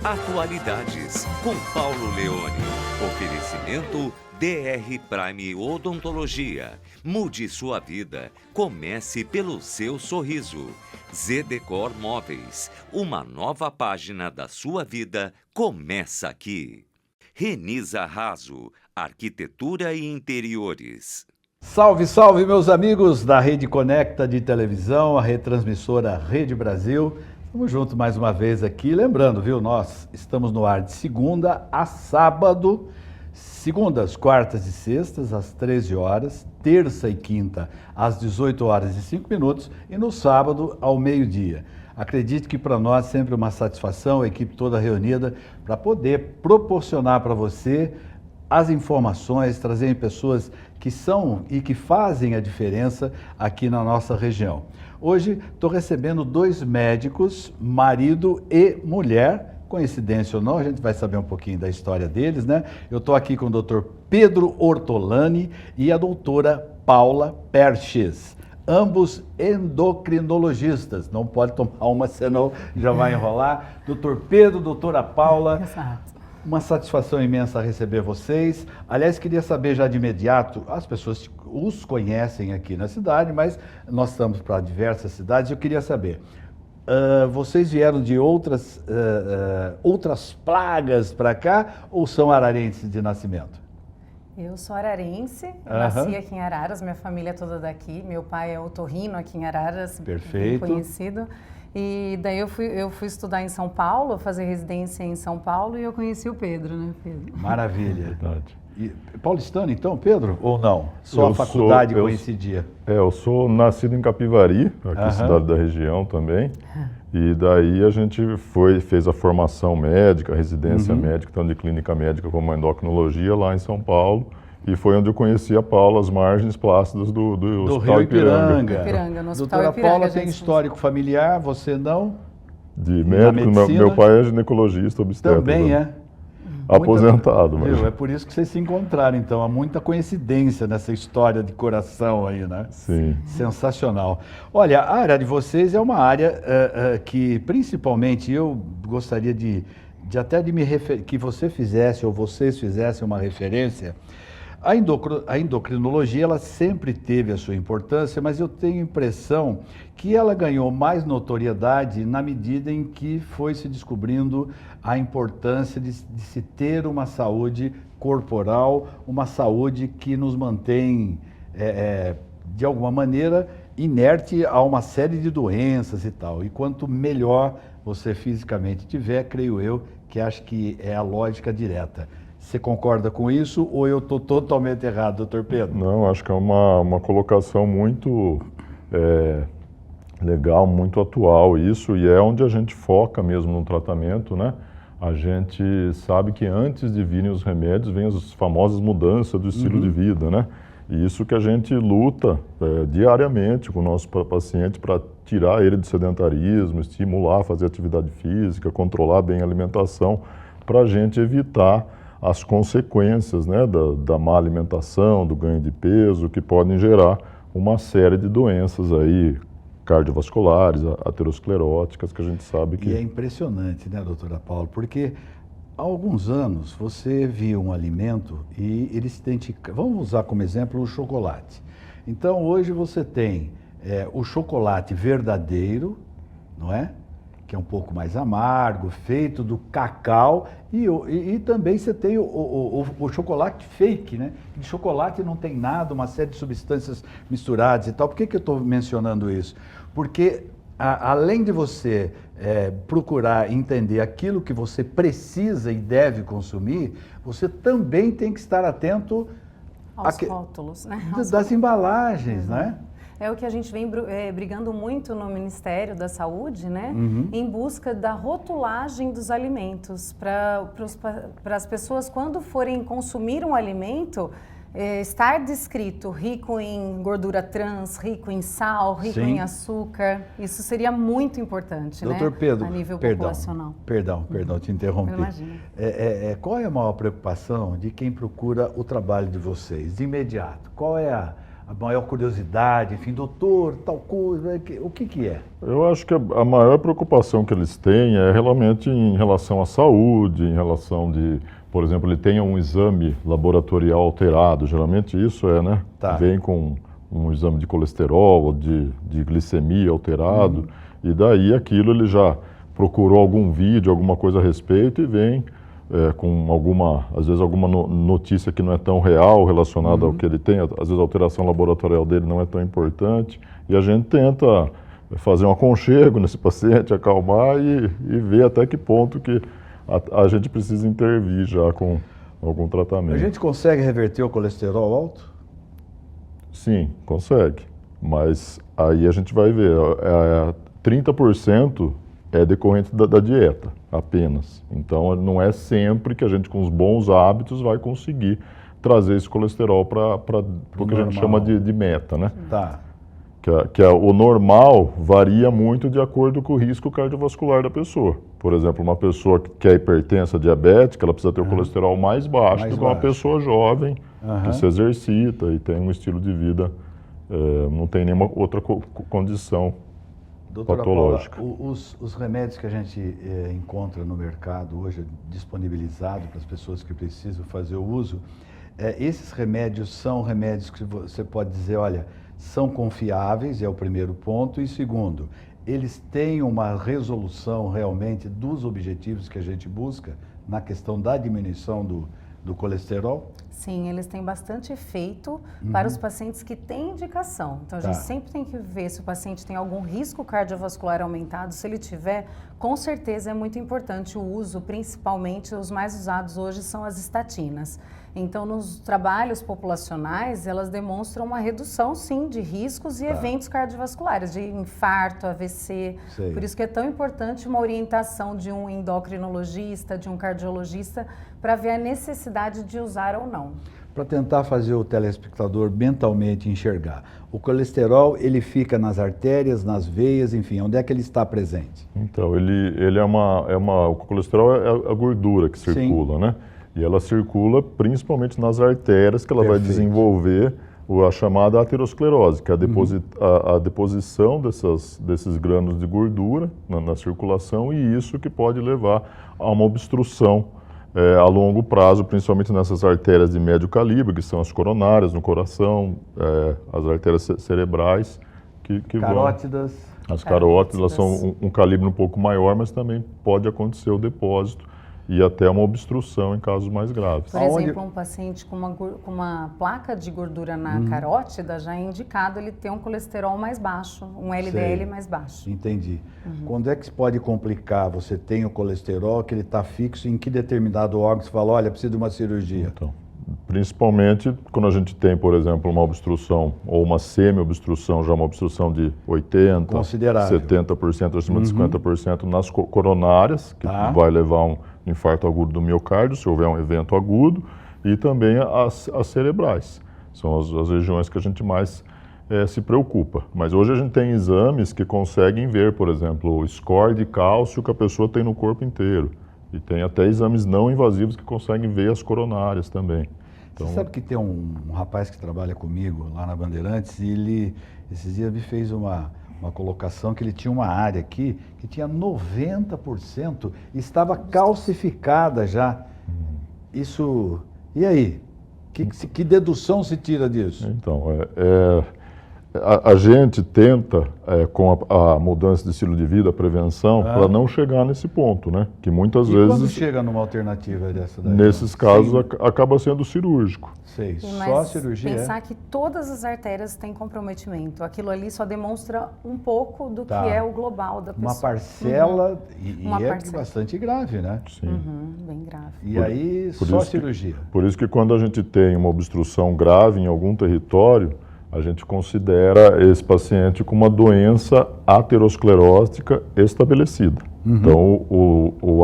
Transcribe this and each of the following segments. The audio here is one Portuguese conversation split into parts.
Atualidades, com Paulo Leone. Oferecimento DR Prime Odontologia. Mude sua vida. Comece pelo seu sorriso. Zedecor Móveis. Uma nova página da sua vida começa aqui. Renisa Raso. Arquitetura e Interiores. Salve, salve, meus amigos da Rede Conecta de televisão, a retransmissora Rede Brasil. Estamos juntos mais uma vez aqui. Lembrando, viu, nós estamos no ar de segunda a sábado, segundas, quartas e sextas, às 13 horas, terça e quinta, às 18 horas e 5 minutos, e no sábado, ao meio-dia. Acredite que para nós é sempre uma satisfação, a equipe toda reunida, para poder proporcionar para você as informações, trazer pessoas que são e que fazem a diferença aqui na nossa região. Hoje estou recebendo dois médicos, marido e mulher, coincidência ou não, a gente vai saber um pouquinho da história deles, né? Eu estou aqui com o Dr. Pedro Ortolani e a doutora Paula Perches, ambos endocrinologistas. Não pode tomar uma, senão já vai enrolar. Dr. Pedro, doutora Paula. Exato. Uma satisfação imensa receber vocês. Aliás, queria saber já de imediato, as pessoas os conhecem aqui na cidade, mas nós estamos para diversas cidades. Eu queria saber, vocês vieram de outras pragas para cá ou são ararenses de nascimento? Eu sou ararense, nasci aqui em Araras, minha família é toda daqui. Meu pai é otorrino aqui em Araras, perfeito, bem conhecido. E daí eu fui estudar em São Paulo, fazer residência em São Paulo, e eu conheci o Pedro, né, Pedro? Maravilha. Verdade. E paulistano, então, Pedro? Ou não? Só a faculdade coincidia? Eu sou nascido em Capivari, aqui cidade da região também. E daí a gente fez a formação médica, a residência médica, tanto de clínica médica como endocrinologia lá em São Paulo. E foi onde eu conheci a Paula, as margens plácidas do Hospital Rio Ipiranga. No Hospital Doutora Ipiranga, Paula tem histórico familiar, você não? De médico, meu pai é ginecologista, obstetra. Também é? Aposentado. Mas... É por isso que vocês se encontraram, então. Há muita coincidência nessa história de coração aí, né? Sim. Sensacional. Olha, a área de vocês é uma área que, principalmente, eu gostaria que você fizesse, ou vocês fizessem uma referência. A endocrinologia, ela sempre teve a sua importância, mas eu tenho a impressão que ela ganhou mais notoriedade na medida em que foi se descobrindo a importância de se ter uma saúde corporal, uma saúde que nos mantém, de alguma maneira, inerte a uma série de doenças e tal. E quanto melhor você fisicamente tiver, creio eu, que acho que é a lógica direta. Você concorda com isso ou eu estou totalmente errado, doutor Pedro? Não, acho que é uma colocação muito legal, muito atual isso, e é onde a gente foca mesmo no tratamento, né? A gente sabe que antes de virem os remédios, vem as famosas mudanças do estilo de vida, né? E isso que a gente luta diariamente com o nosso paciente para tirar ele do sedentarismo, estimular a fazer atividade física, controlar bem a alimentação, para a gente evitar as consequências, né, da má alimentação, do ganho de peso, que podem gerar uma série de doenças aí, cardiovasculares, ateroscleróticas, que a gente sabe que... E é impressionante, né, doutora Paula, porque há alguns anos você via um alimento e ele se identifica... Vamos usar como exemplo o chocolate. Então, hoje você tem o chocolate verdadeiro, não é? Que é um pouco mais amargo, feito do cacau, e também você tem o chocolate fake, né? De chocolate não tem nada, uma série de substâncias misturadas e tal. Por que eu estou mencionando isso? Porque além de você procurar entender aquilo que você precisa e deve consumir, você também tem que estar atento aos rótulos, né? Das embalagens, né? É o que a gente vem brigando muito no Ministério da Saúde, né? Em busca da rotulagem dos alimentos, para as pessoas, quando forem consumir um alimento, estar descrito rico em gordura trans, rico em sal, rico em açúcar. Isso seria muito importante, Doutor né? Pedro, a nível populacional. Perdão, te interrompi. Imagina. Qual é a maior preocupação de quem procura o trabalho de vocês? De imediato, qual é a maior curiosidade, enfim, doutor, tal coisa, o que é? Eu acho que a maior preocupação que eles têm é realmente em relação à saúde, em relação de, por exemplo, ele tenha um exame laboratorial alterado, geralmente isso né? Tá. Vem com um exame de colesterol, de glicemia alterado, e daí aquilo ele já procurou algum vídeo, alguma coisa a respeito e vem com às vezes alguma notícia que não é tão real relacionada ao que ele tem, às vezes a alteração laboratorial dele não é tão importante, e a gente tenta fazer um aconchego nesse paciente, acalmar e ver até que ponto que a gente precisa intervir já com algum tratamento. A gente consegue reverter o colesterol alto? Sim, consegue, mas aí a gente vai ver, 30% é decorrente da dieta apenas. Então não é sempre que a gente com os bons hábitos vai conseguir trazer esse colesterol para o que a gente chama de meta, né? Tá. O normal varia muito de acordo com o risco cardiovascular da pessoa. Por exemplo, uma pessoa que é hipertensa, diabética, ela precisa ter o colesterol mais baixo do que uma pessoa jovem que se exercita e tem um estilo de vida, não tem nenhuma outra condição patológica. Paula, os remédios que a gente encontra no mercado hoje, disponibilizado para as pessoas que precisam fazer o uso, esses remédios são remédios que você pode dizer, olha, são confiáveis, é o primeiro ponto, e segundo, eles têm uma resolução realmente dos objetivos que a gente busca na questão da diminuição do colesterol? Sim, eles têm bastante efeito para os pacientes que têm indicação. Então, a gente sempre tem que ver se o paciente tem algum risco cardiovascular aumentado. Se ele tiver, com certeza é muito importante o uso, principalmente os mais usados hoje são as estatinas. Então, nos trabalhos populacionais, elas demonstram uma redução, sim, de riscos e eventos cardiovasculares, de infarto, AVC. Sei. Por isso que é tão importante uma orientação de um endocrinologista, de um cardiologista, para ver a necessidade de usar ou não. Para tentar fazer o telespectador mentalmente enxergar, o colesterol, ele fica nas artérias, nas veias, enfim, onde é que ele está presente? Então, ele o colesterol é a gordura que circula, né? E ela circula principalmente nas artérias, que ela vai desenvolver a chamada aterosclerose, que é a deposição desses grânulos de gordura na circulação, e isso que pode levar a uma obstrução a longo prazo, principalmente nessas artérias de médio calibre, que são as coronárias no coração, as artérias cerebrais, que Carótidas. As carótidas, elas são um calibre um pouco maior, mas também pode acontecer o depósito e até uma obstrução em casos mais graves. Por exemplo, um paciente com uma placa de gordura na carótida já é indicado ele ter um colesterol mais baixo, um LDL mais baixo. Entendi. Quando é que pode complicar? Você tem o colesterol que ele está fixo em que determinado órgão você fala, olha, precisa de uma cirurgia? Então, principalmente quando a gente tem, por exemplo, uma obstrução ou uma semi-obstrução, já uma obstrução de 80%, considerável, 70%, acima de 50% nas coronárias, que vai levar a um infarto agudo do miocárdio, se houver um evento agudo, e também as cerebrais. São as regiões que a gente mais se preocupa. Mas hoje a gente tem exames que conseguem ver, por exemplo, o score de cálcio que a pessoa tem no corpo inteiro. E tem até exames não invasivos que conseguem ver as coronárias também. Então, você sabe que tem um rapaz que trabalha comigo lá na Bandeirantes e ele, esses dias, me fez uma colocação que ele tinha uma área aqui que tinha 90% e estava calcificada já. Isso, e aí? Que dedução se tira disso? Então, a gente tenta, com a mudança de estilo de vida, a prevenção, para não chegar nesse ponto, né? Que muitas vezes... quando chega numa alternativa dessa daí? Nesses casos, acaba sendo cirúrgico. Sei, só a cirurgia. Pensar que todas as artérias têm comprometimento. Aquilo ali só demonstra um pouco do que é o global da pessoa. Uma parcela, Uma é parcela. bastante grave, né? Sim. Bem grave. E aí, só a cirurgia. Por isso que quando a gente tem uma obstrução grave em algum território, a gente considera esse paciente com uma doença aterosclerótica estabelecida. Então,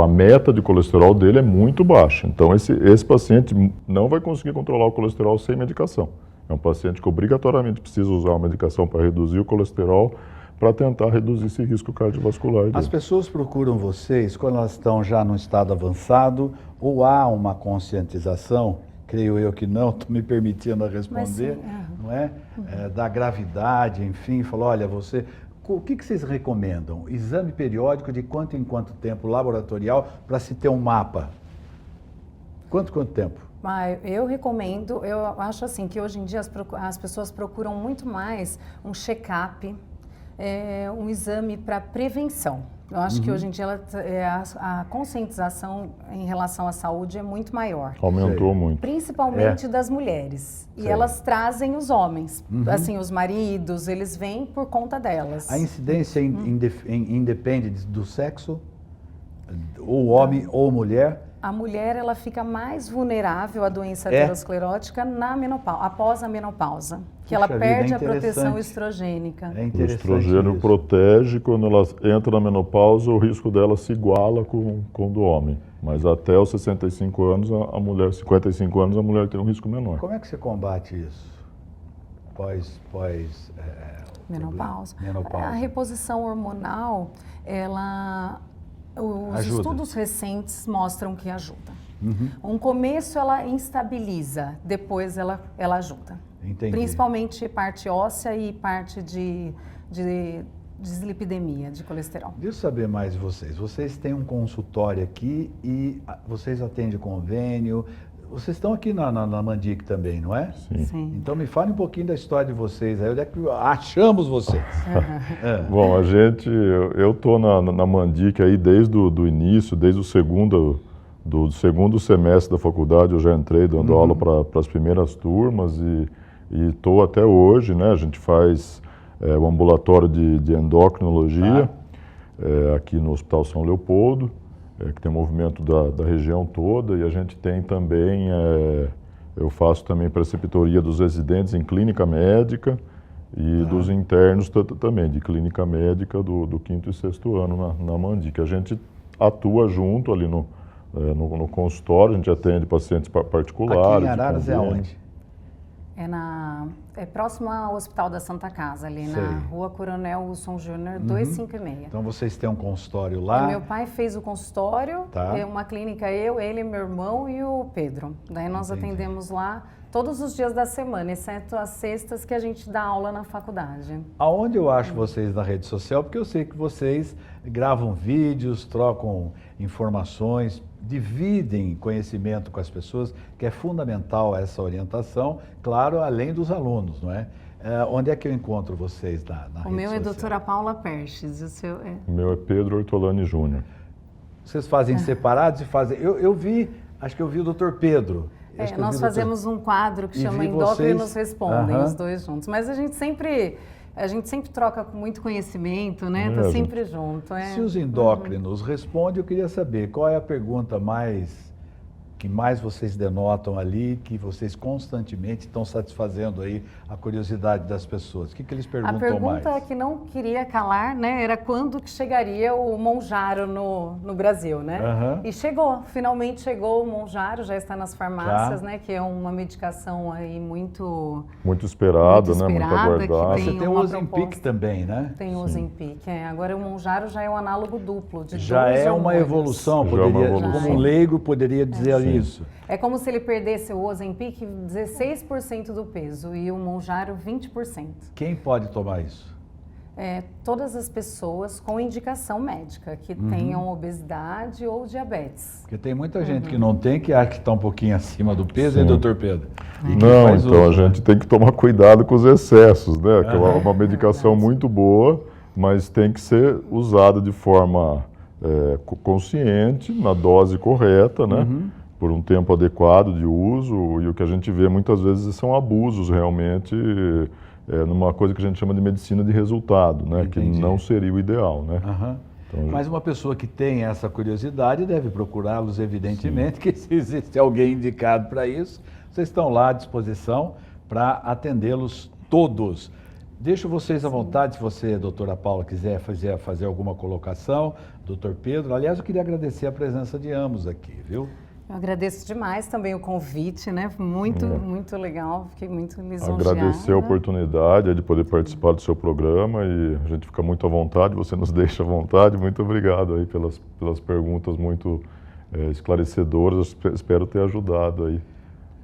a meta de colesterol dele é muito baixa. Então, esse paciente não vai conseguir controlar o colesterol sem medicação. É um paciente que obrigatoriamente precisa usar uma medicação para reduzir o colesterol, para tentar reduzir esse risco cardiovascular dele. As pessoas procuram vocês quando elas estão já num estado avançado ou há uma conscientização? Creio eu que não, estou me permitindo responder. não é? Da gravidade, enfim, falou, olha, você... O que vocês recomendam? Exame periódico de quanto em quanto tempo, laboratorial, para se ter um mapa? Quanto tempo? Eu recomendo, eu acho assim, que hoje em dia as pessoas procuram muito mais um check-up, um exame para prevenção. Eu acho que hoje em dia a conscientização em relação à saúde é muito maior. Aumentou muito. Principalmente das mulheres. E elas trazem os homens. Assim, os maridos, eles vêm por conta delas. A incidência independe do sexo? Ou homem ou mulher? A mulher, ela fica mais vulnerável à doença aterosclerótica na menopausa, após a menopausa, que ela perde a proteção estrogênica. É o interessante estrogênio isso. protege, quando ela entra na menopausa, o risco dela se iguala com o do homem. Mas até os 65 anos, a mulher, 55 anos, a mulher tem um risco menor. Como é que você combate isso? Menopausa. Menopausa. A reposição hormonal, os estudos recentes mostram que ajuda. Um começo ela instabiliza, depois ela ajuda. Entendi. Principalmente parte óssea e parte de dislipidemia, de colesterol. Deixa eu saber mais de vocês. Vocês têm um consultório aqui e vocês atendem convênio. Vocês estão aqui na Mandic também, não é? Sim. Então me fale um pouquinho da história de vocês. Aí onde é que achamos vocês? Bom, eu estou na Mandic aí desde o início, desde o segundo semestre da faculdade, eu já entrei dando aula para as primeiras turmas e estou até hoje, né? A gente faz o ambulatório de endocrinologia aqui no Hospital São Leopoldo, que tem movimento da região toda, e a gente tem também, eu faço também preceptoria dos residentes em clínica médica e dos internos também, de clínica médica do 5º e 6º ano na Mandic. A gente atua junto ali no consultório, a gente atende pacientes particulares. Aqui em Araras é aonde? É próximo ao Hospital da Santa Casa, ali na Rua Coronel Wilson Júnior, 256. Então vocês têm um consultório lá? Meu pai fez o consultório, uma clínica, ele, meu irmão e o Pedro. Daí nós atendemos lá todos os dias da semana, exceto as sextas que a gente dá aula na faculdade. Aonde eu acho vocês na rede social? Porque eu sei que vocês gravam vídeos, trocam informações, dividem conhecimento com as pessoas, que é fundamental essa orientação, claro, além dos alunos, não é? Onde é que eu encontro vocês na rede social? O meu é doutora Paula Perches, o seu é? O meu é Pedro Ortolani Júnior. Vocês fazem separados e fazem... Eu vi, acho que eu vi o doutor Pedro. Nós fazemos um quadro que chama Endócrinos Respondem, os dois juntos. Mas a gente sempre troca com muito conhecimento, né? Está sempre junto. Se os endócrinos respondem, eu queria saber qual é a pergunta que mais vocês denotam ali, que vocês constantemente estão satisfazendo aí a curiosidade das pessoas. O que eles perguntam mais? A pergunta que não queria calar, né, era quando que chegaria o Mounjaro no Brasil, né? E finalmente chegou o Mounjaro, já está nas farmácias, né, que é uma medicação aí muito esperada, né, muito aguardada. Você tem o Ozempic também, né? Tem o Ozempic, agora o Mounjaro já é um análogo duplo de já é uma evolução, como um leigo poderia dizer isso. É como se ele perdesse o Ozempic 16% do peso e o Mounjaro 20%. Quem pode tomar isso? Todas as pessoas com indicação médica, que tenham obesidade ou diabetes. Porque tem muita gente que não tem, que acha que está um pouquinho acima do peso, hein, doutor Pedro? Não, então a gente tem que tomar cuidado com os excessos, né? Que é uma medicação muito boa, mas tem que ser usada de forma consciente, na dose correta, né? Por um tempo adequado de uso, e o que a gente vê muitas vezes são abusos realmente, numa coisa que a gente chama de medicina de resultado, né? Que não seria o ideal, né? Então, mas uma pessoa que tem essa curiosidade deve procurá-los, evidentemente, que se existe alguém indicado para isso, vocês estão lá à disposição para atendê-los todos. Deixo vocês à vontade, se você, doutora Paula, quiser fazer alguma colocação, doutor Pedro. Aliás, eu queria agradecer a presença de ambos aqui, viu? Eu agradeço demais também o convite, né? Muito legal, fiquei muito lisonjeada. Agradecer a oportunidade de poder participar do seu programa e a gente fica muito à vontade, você nos deixa à vontade. Muito obrigado aí pelas perguntas muito esclarecedoras, espero ter ajudado aí.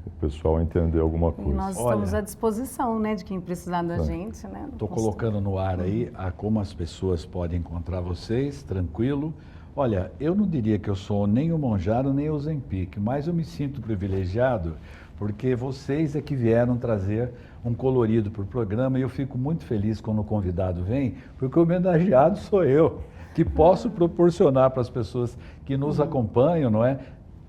o pessoal entender alguma E coisa. nós estamos Olha, à disposição, né, de quem precisar da gente, né? Estou colocando no ar aí como as pessoas podem encontrar vocês, tranquilo. Olha, eu não diria que eu sou nem o Monjaro nem o Zempic, mas eu me sinto privilegiado porque vocês é que vieram trazer um colorido para o programa e eu fico muito feliz quando o convidado vem, porque o homenageado sou eu, que posso proporcionar para as pessoas que nos acompanham, não é?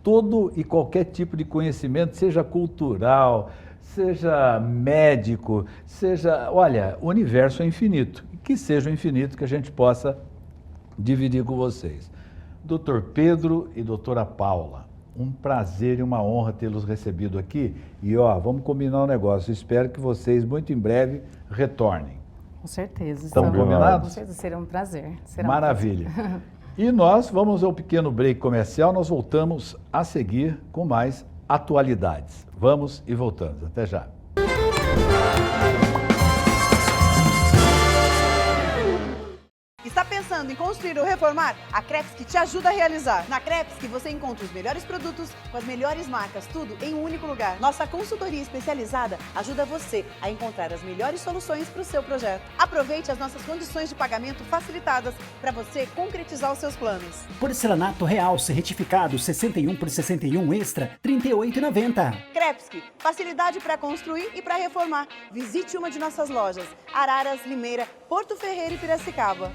Todo e qualquer tipo de conhecimento, seja cultural, seja médico, seja... Olha, o universo é infinito. Que seja o infinito que a gente possa dividir com vocês. Dr. Pedro e doutora Paula, um prazer e uma honra tê-los recebido aqui. E, ó, vamos combinar um negócio. Espero que vocês, muito em breve, retornem. Com certeza. Estão estamos- combinados? Com certeza, será um prazer. Será um Maravilha. E nós vamos ao pequeno break comercial, nós voltamos a seguir com mais atualidades. Vamos e voltamos. Até já. Está pensando em construir ou reformar? A Crepsky te ajuda a realizar. Na Crepsky você encontra os melhores produtos com as melhores marcas, tudo em um único lugar. Nossa consultoria especializada ajuda você a encontrar as melhores soluções para o seu projeto. Aproveite as nossas condições de pagamento facilitadas para você concretizar os seus planos. Porcelanato real certificado 61 por 61 extra, R$ 38,90. Crepsky, facilidade para construir e para reformar. Visite uma de nossas lojas: Araras, Limeira, Porto Ferreira e Piracicaba.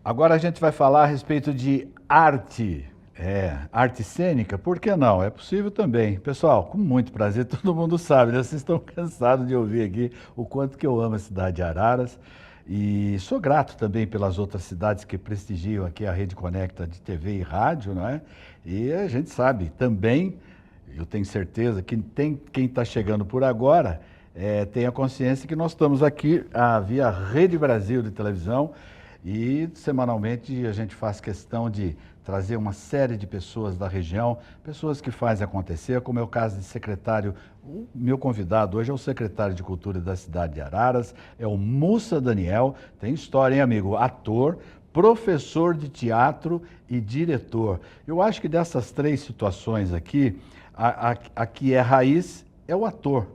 Agora a gente vai falar a respeito de arte. Arte cênica, por que não? É possível também. Pessoal, com muito prazer, todo mundo sabe, né? Vocês estão cansados de ouvir aqui o quanto que eu amo a cidade de Araras. E sou grato também pelas outras cidades que prestigiam aqui a Rede Conecta de TV e rádio, não é? E a gente sabe também, eu tenho certeza que quem está chegando por agora tem a consciência que nós estamos aqui via Rede Brasil de televisão e semanalmente a gente faz questão de trazer uma série de pessoas da região, pessoas que fazem acontecer, como é o caso de secretário, o meu convidado hoje é o secretário de Cultura da cidade de Araras, é o Mussa Daniel, tem história, hein, amigo? Ator, professor de teatro e diretor. Eu acho que dessas três situações aqui, a que é raiz é o ator,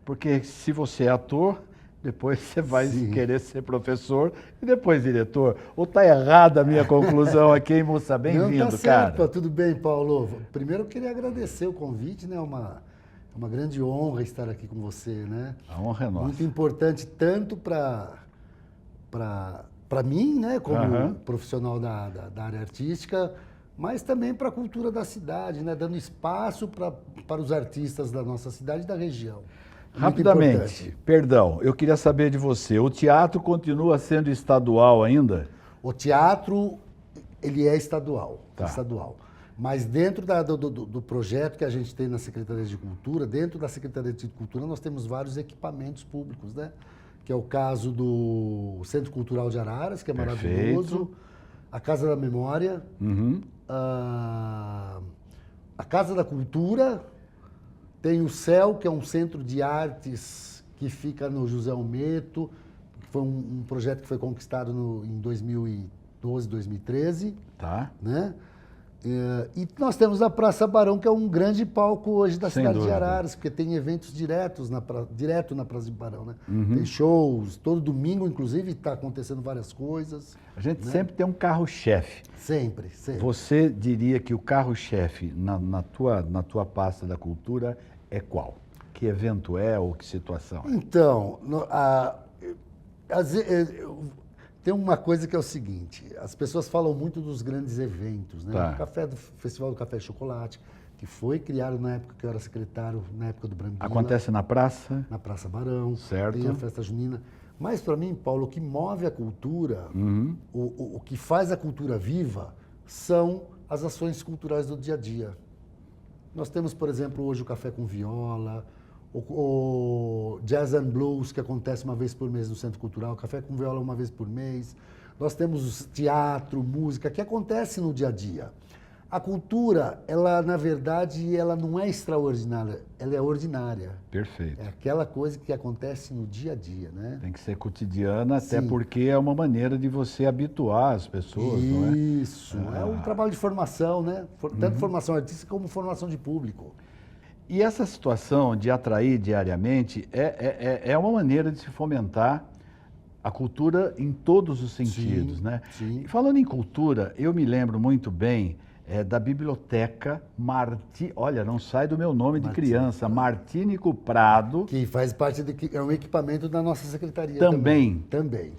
porque se você é ator, depois você vai querer ser professor e depois diretor. Ou está errada a minha conclusão aqui, hein, Mussa? Bem-vindo, tá certo, cara. tudo bem, Paulo? Primeiro eu queria agradecer o convite, né? É uma grande honra estar aqui com você, né? A honra é nossa. Muito importante tanto para mim, né, como profissional da área artística, mas também para a cultura da cidade, né? Dando espaço para os artistas da nossa cidade e da região. Rapidamente, perdão, eu queria saber de você, o teatro continua sendo estadual ainda? O teatro, ele é estadual, Tá. Mas dentro do projeto que a gente tem na Secretaria de Cultura, dentro da Secretaria de Cultura nós temos vários equipamentos públicos, né? Que é o caso do Centro Cultural de Araras, que é maravilhoso, a Casa da Memória, a Casa da Cultura, tem o CEL, que é um centro de artes que fica no José Almeto, que foi um projeto que foi conquistado em 2012, 2013. Tá. Né? E nós temos a Praça Barão, que é um grande palco hoje da Sem cidade dúvida. de Araras, porque tem eventos direto na Praça de Barão. Né? Tem shows, todo domingo, inclusive, está acontecendo várias coisas. A gente sempre tem um carro-chefe. Sempre, sempre. Você diria que o carro-chefe na tua pasta da cultura é qual? Que evento é ou que situação é? Então, tem uma coisa que é o seguinte, as pessoas falam muito dos grandes eventos, né? Tá. O Festival do Café e Chocolate, que foi criado na época que eu era secretário, na época do Brambila. Acontece na praça? Na Praça Barão. Certo. Tem a festa junina. Mas, para mim, Paulo, o que move a cultura, o que faz a cultura viva, são as ações culturais do dia a dia. Nós temos, por exemplo, hoje o Café com Viola, o Jazz and Blues, que acontece uma vez por mês no Centro Cultural, Café com Viola uma vez por mês. Nós temos o teatro, música, que acontece no dia a dia. A cultura, ela, na verdade, ela não é extraordinária, ela é ordinária. Perfeito. É aquela coisa que acontece no dia a dia, né? Tem que ser cotidiana, até Sim. porque é uma maneira de você habituar as pessoas, não é? Isso, é um trabalho de formação, né? Tanto formação artística como formação de público. E essa situação de atrair diariamente é uma maneira de se fomentar a cultura em todos os sentidos, Sim, né? sim. E falando em cultura, eu me lembro muito bem da biblioteca olha, não sai do meu nome de criança, Martínico Prado. Que faz parte, é um equipamento da nossa secretaria Também. Também.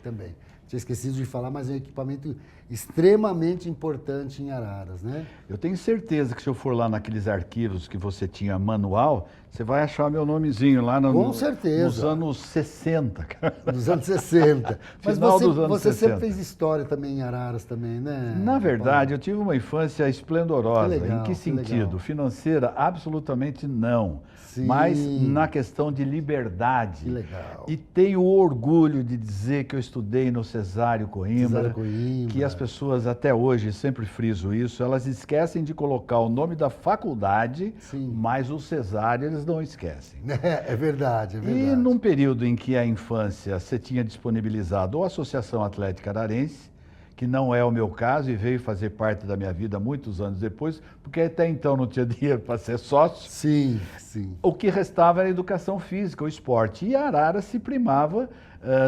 Tinha esquecido de falar, mas é um equipamento extremamente importante em Araras, né? Eu tenho certeza que se eu for lá naqueles arquivos que você tinha manual, você vai achar meu nomezinho lá Com certeza. nos anos 60. cara. Nos anos 60. Mas Final dos anos você 60. sempre fez história também em Araras também, né? Na verdade, eu tive uma infância esplendorosa. Que legal, Em que que sentido? legal. Financeira? Absolutamente não. Sim. Mas na questão de liberdade. Que legal. E tenho orgulho de dizer que eu estudei no Cesário Coimbra, Cesário Coimbra. que as pessoas até hoje, sempre friso isso, elas esquecem de colocar o nome da faculdade, Sim. mas o Cesário eles não esquecem. É verdade, é verdade. E num período em que a infância você tinha disponibilizado ou a Associação Atlética Ararense, que não é o meu caso e veio fazer parte da minha vida muitos anos depois, porque até então não tinha dinheiro para ser sócio. Sim, sim. O que restava era a educação física, o esporte. E Araras se primava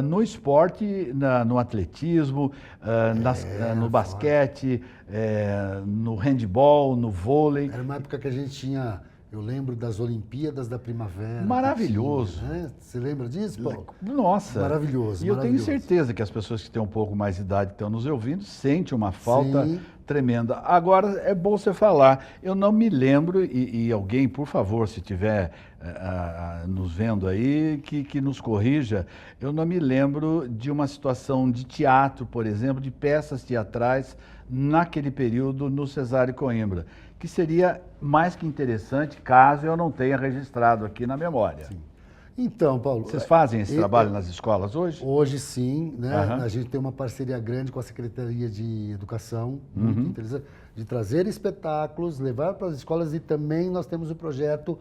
no esporte, no atletismo, no basquete, no handball, no vôlei. Era uma época que a gente tinha, eu lembro das Olimpíadas da Primavera. Maravilhoso. Tinha, né? Você lembra disso, Paulo? Nossa. Maravilhoso, E eu tenho maravilhoso. certeza que as pessoas que têm um pouco mais de idade que estão nos ouvindo sentem uma falta Sim. tremenda. Agora, é bom você falar. Eu não me lembro, e alguém, por favor, se estiver nos vendo aí, que nos corrija. Eu não me lembro de uma situação de teatro, por exemplo, de peças teatrais naquele período no Cesário Coimbra, que seria mais que interessante caso eu não tenha registrado aqui na memória. Sim. Então, Paulo... Vocês fazem esse trabalho nas escolas hoje? Hoje sim, né? Aham. A gente tem uma parceria grande com a Secretaria de Educação, muito interessante, de trazer espetáculos, levar para as escolas e também nós temos o projeto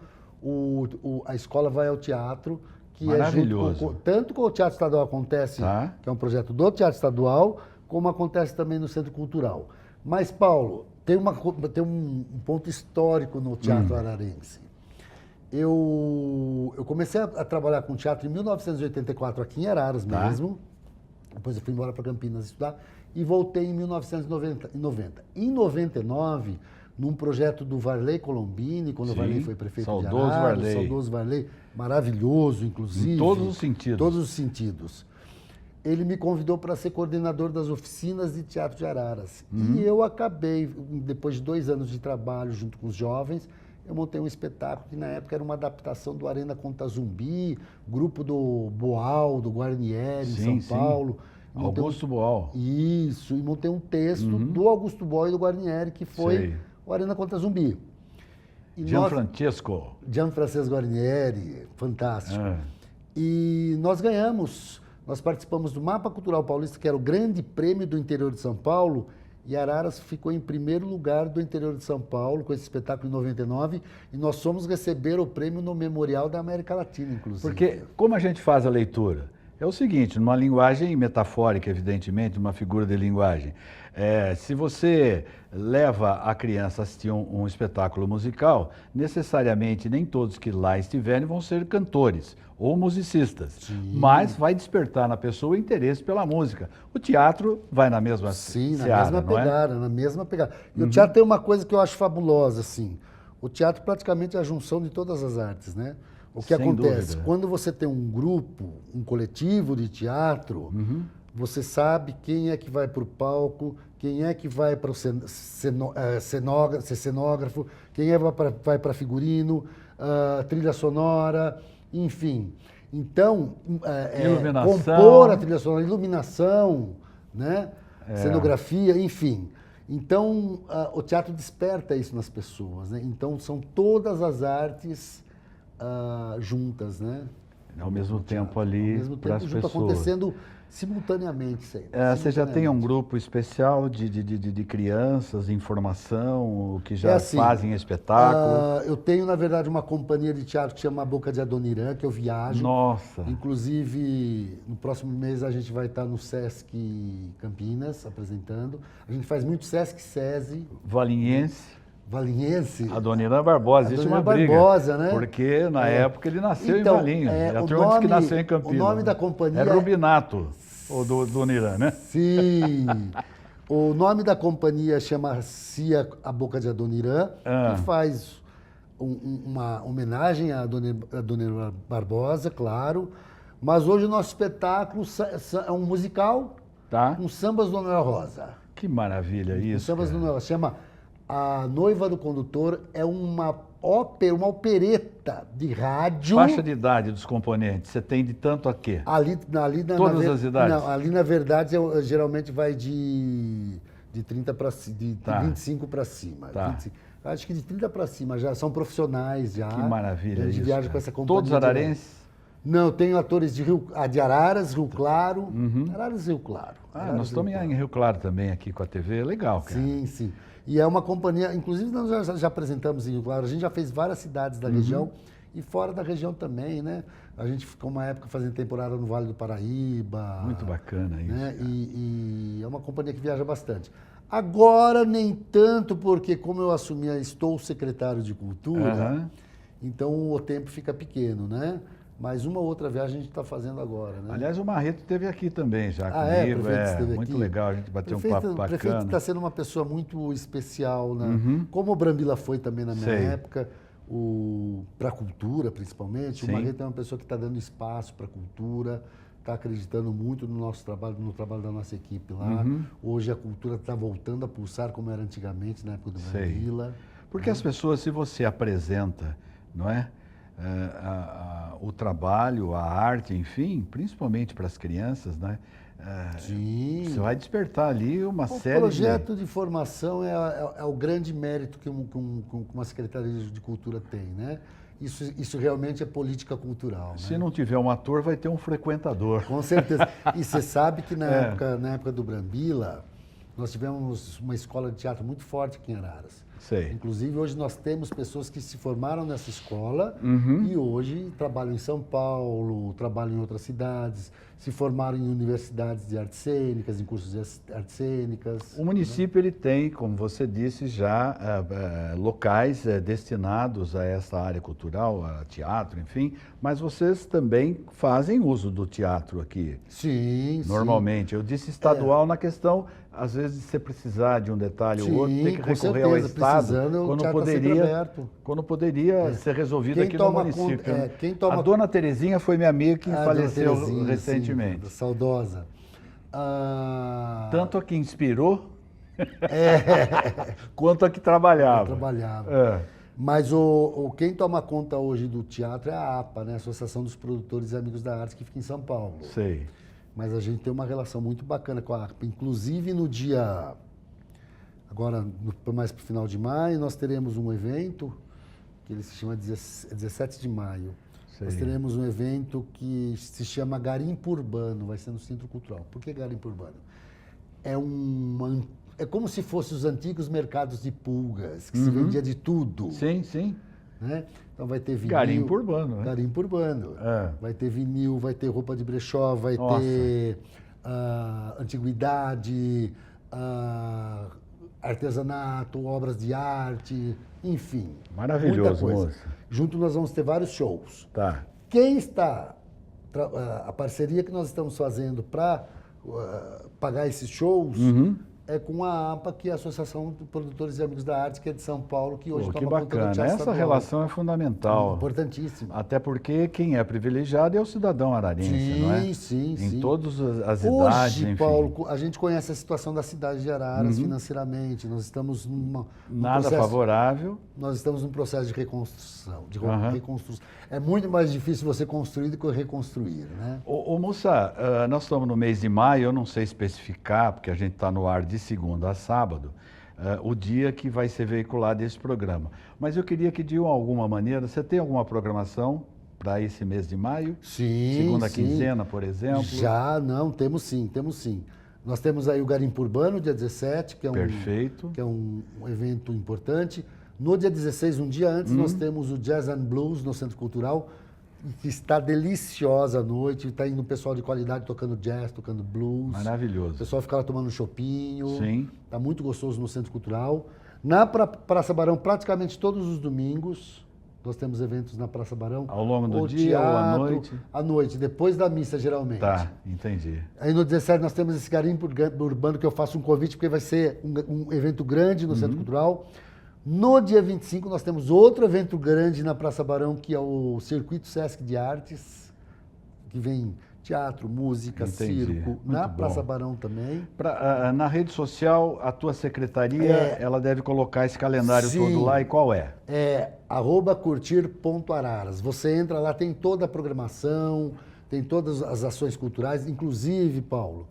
A Escola Vai ao Teatro, que Maravilhoso. é junto tanto com o Teatro Estadual acontece, Tá. que é um projeto do Teatro Estadual, como acontece também no Centro Cultural. Mas, Paulo, tem um ponto histórico no teatro ararense. Eu comecei a trabalhar com teatro em 1984 aqui em Araras mesmo. Depois eu fui embora para Campinas estudar e voltei em 1990. Em 99, num projeto do Varley Colombini, quando o Varley foi prefeito saudoso de Araras, Varley. saudoso Varley, maravilhoso, inclusive. Em todos os sentidos. Todos os sentidos. Ele me convidou para ser coordenador das oficinas de teatro de Araras. E eu acabei, depois de 2 anos de trabalho junto com os jovens, eu montei um espetáculo que na época era uma adaptação do Arena Conta Zumbi, grupo do Boal, do Guarnieri, em São Paulo. Augusto Boal. Isso, e montei um texto do Augusto Boal e do Guarnieri, que foi Sei. o Arena Conta Zumbi. E Gianfrancesco. Gianfrancesco Guarnieri, fantástico. Ah. E nós ganhamos, nós participamos do Mapa Cultural Paulista, que era o grande prêmio do interior de São Paulo, e Araras ficou em primeiro lugar do interior de São Paulo, com esse espetáculo em 99, e nós fomos receber o prêmio no Memorial da América Latina, inclusive. Porque como a gente faz a leitura? É o seguinte, numa linguagem metafórica, evidentemente, uma figura de linguagem. Se você leva a criança a assistir um espetáculo musical, necessariamente nem todos que lá estiverem vão ser cantores ou musicistas, mas vai despertar na pessoa o interesse pela música. O teatro vai na mesma Sim, na seara, mesma não é? pegada, na mesma pegada. E o teatro tem uma coisa que eu acho fabulosa, assim. O teatro praticamente é a junção de todas as artes, né? O que Sem acontece? dúvida. Quando você tem um grupo, um coletivo de teatro, você sabe quem é que vai para o palco, quem é que vai para o ser cenógrafo, quem é que vai para figurino, trilha sonora, enfim. Então, Iluminação. compor a trilha sonora, iluminação, né? Cenografia, enfim. Então, o teatro desperta isso nas pessoas, né? Então, são todas as artes juntas, né? Ao mesmo tempo ali para as pessoas. Acontecendo simultaneamente sempre. Você já tem um grupo especial de crianças em formação, que já fazem espetáculo? Eu tenho, na verdade, uma companhia de teatro que chama A Boca de Adoniran, que eu viajo. Nossa! Inclusive, no próximo mês a gente vai estar no Sesc Campinas, apresentando. A gente faz muito Sesc SESI. Valinhense. Adoniran Barbosa, existe uma briga. Barbosa, né? Porque na época ele nasceu então, em Valinhos. A turma disse que nasceu em Campinas. O nome da companhia é Rubinato, ou do Adoniran, né? Sim. O nome da companhia chama-se A Boca de Adoniran, que faz uma homenagem a Adoniran Barbosa, claro. Mas hoje o nosso espetáculo é um musical com sambas do Noel Rosa. Que maravilha isso. Sambas do Noel Rosa. Chama A Noiva do Condutor, é uma ópera, uma opereta de rádio. Faixa de idade dos componentes, você tem de tanto a quê? Todas as idades? Não, ali na verdade geralmente vai de 30 para de 25 para cima. Tá. 25. Acho que de 30 para cima já são profissionais já. Que maravilha. A gente viaja com essa companhia. Todos ararenses? Não, tenho atores de Araras, Rio Claro. Araras, Rio Claro. Nós estamos em Rio Claro também aqui com a TV, legal, cara. Sim, sim. E é uma companhia, inclusive nós já apresentamos em Rio Claro, a gente já fez várias cidades da região e fora da região também, né? A gente ficou uma época fazendo temporada no Vale do Paraíba. Muito bacana isso. Né? E é uma companhia que viaja bastante. Agora, nem tanto, porque como eu assumi, estou secretário de Cultura, então o tempo fica pequeno, né? Mas uma outra viagem a gente está fazendo agora, né? Aliás, o Marreto esteve aqui também já O comigo. prefeito esteve muito aqui. legal, a gente bateu um papo bacana. O prefeito está sendo uma pessoa muito especial, né? Como o Brambila foi também na minha época, para a cultura principalmente. O Marreto é uma pessoa que está dando espaço para a cultura, está acreditando muito no nosso trabalho, no trabalho da nossa equipe lá. Hoje a cultura está voltando a pulsar como era antigamente, na época do Brambila. Porque as pessoas, se você apresenta, não é? O trabalho, a arte, enfim, principalmente para as crianças, né? Você vai despertar ali uma série de... O projeto de formação é o grande mérito que uma Secretaria de Cultura tem, né? Isso realmente é política cultural. Se né? não tiver um ator, vai ter um frequentador. Com certeza. E você sabe que na época do Brambila, nós tivemos uma escola de teatro muito forte aqui em Araras. Sei. Inclusive, hoje nós temos pessoas que se formaram nessa escola e hoje trabalham em São Paulo, trabalham em outras cidades, se formaram em universidades de artes cênicas, em cursos de artes cênicas. O município ele tem, como você disse, já locais destinados a essa área cultural, a teatro, enfim, mas vocês também fazem uso do teatro aqui. Sim, normalmente. Eu disse estadual na questão, às vezes, de você precisar de um detalhe ou outro, tem que recorrer ao Estado, quando poderia ser resolvido aqui no município. A dona Terezinha foi minha amiga que faleceu recentemente. Sim, saudosa. Tanto a que inspirou, quanto a que trabalhava. Mas quem toma conta hoje do teatro é a APA, né? Associação dos Produtores e Amigos da Arte, que fica em São Paulo. Sei. Mas a gente tem uma relação muito bacana com a APA. Inclusive, no dia... Agora, mais para o final de maio, nós teremos um evento, que ele se chama 17 de maio. Sei. Nós teremos um evento que se chama Garimpo Urbano, vai ser no Centro Cultural. Por que Garimpo Urbano? É como se fossem os antigos mercados de pulgas, que se vendia de tudo. Sim, sim. Né? Então vai ter vinil. Garimpo Urbano, né? Garimpo Urbano. Vai ter vinil, vai ter roupa de brechó, vai ter antiguidade, artesanato, obras de arte, enfim. Maravilhoso, moço. Junto nós vamos ter vários shows. Tá. Quem está... A parceria que nós estamos fazendo para pagar esses shows é com a APA, que é a Associação de Produtores e Amigos da Arte, que é de São Paulo, que hoje Pô, que toma conta do bacana. Teatro Essa Estadual. relação é fundamental. Importantíssima. Até porque quem é privilegiado é o cidadão ararense, não é? Sim, Em sim. todas as idades, Hoje, enfim. Paulo, a gente conhece a situação da cidade de Araras financeiramente. Nós estamos Nada favorável. Nós estamos num processo de reconstrução. Aham. É muito mais difícil você construir do que reconstruir, né? Ô Mussa, nós estamos no mês de maio, eu não sei especificar, porque a gente está no ar de segunda a sábado, o dia que vai ser veiculado esse programa. Mas eu queria que, de alguma maneira, você tem alguma programação para esse mês de maio? Sim, Segunda sim. quinzena, por exemplo? Temos sim, temos sim. Nós temos aí o Garimpo Urbano, dia 17, que é Perfeito. que é um evento importante. No dia 16, um dia antes, nós temos o Jazz and Blues no Centro Cultural, que está deliciosa a noite. Está indo um pessoal de qualidade tocando jazz, tocando blues. O Maravilhoso. pessoal fica lá tomando um chopinho. Sim. Está muito gostoso no Centro Cultural. Na Praça Barão, praticamente todos os domingos, nós temos eventos na Praça Barão. Ao longo do O dia ou à teatro, noite? À noite, depois da missa, geralmente. Tá, entendi. Aí no 17 nós temos esse Garimpo Urbano, que eu faço um convite, porque vai ser um evento grande no Centro Cultural. No dia 25 nós temos outro evento grande na Praça Barão, que é o Circuito Sesc de Artes, que vem teatro, música, Entendi. circo, Muito na bom. Praça Barão também. Na rede social, a tua secretaria, ela deve colocar esse calendário Sim. todo lá, e qual é? É @curtir.araras. Você entra lá, tem toda a programação, tem todas as ações culturais, inclusive, Paulo,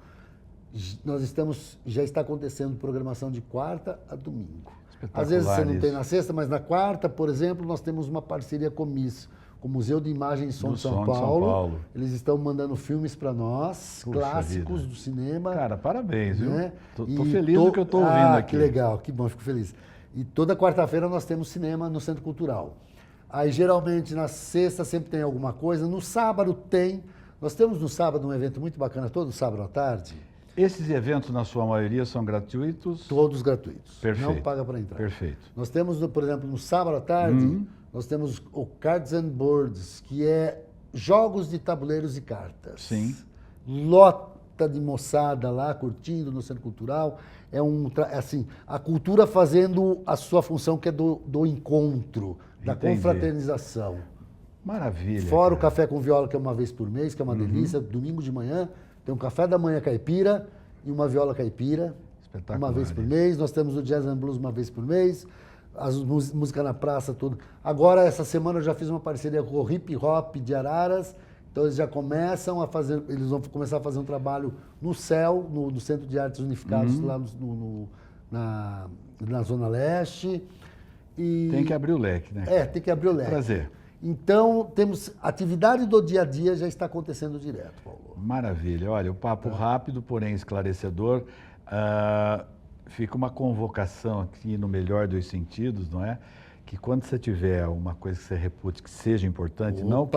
já está acontecendo programação de quarta a domingo. Às vezes você não tem na sexta, mas na quarta, por exemplo, nós temos uma parceria com o Museu de Imagem e Som de São Paulo. Eles estão mandando filmes para nós, Puxa clássicos vida. do cinema. Cara, parabéns, viu? Né? Tô feliz do que eu tô ouvindo aqui. Que legal, que bom, fico feliz. E toda quarta-feira nós temos cinema no Centro Cultural. Aí geralmente na sexta sempre tem alguma coisa, no sábado tem. Nós temos no sábado um evento muito bacana, todo sábado à tarde. Esses eventos, na sua maioria, são gratuitos? Todos gratuitos. Perfeito. Não paga para entrar. Perfeito. Nós temos, por exemplo, no sábado à tarde, nós temos o Cards and Boards, que é jogos de tabuleiros e cartas. Sim. Lota de moçada lá, curtindo no Centro Cultural. Assim, a cultura fazendo a sua função, que é do encontro, da Entendi. confraternização. Maravilha. Fora o cara. café com viola, que é uma vez por mês, que é uma delícia. Domingo de manhã tem um café da manhã caipira e uma viola caipira. Espetacular Uma vez por isso. mês. Nós temos o Jazz and Blues uma vez por mês. As música na praça, tudo. Agora, essa semana, eu já fiz uma parceria com o Hip Hop de Araras. Então, eles já começam a fazer... Eles vão começar a fazer um trabalho no CEL, no Centro de Artes Unificados, lá na Zona Leste. E... Tem que abrir o leque, né? tem que abrir o leque. Prazer. Então, temos atividade do dia a dia já está acontecendo direto, Paulo. Maravilha. Olha, o papo rápido, porém esclarecedor. Fica uma convocação aqui no melhor dos sentidos, não é? Que quando você tiver uma coisa que você repute que seja importante, não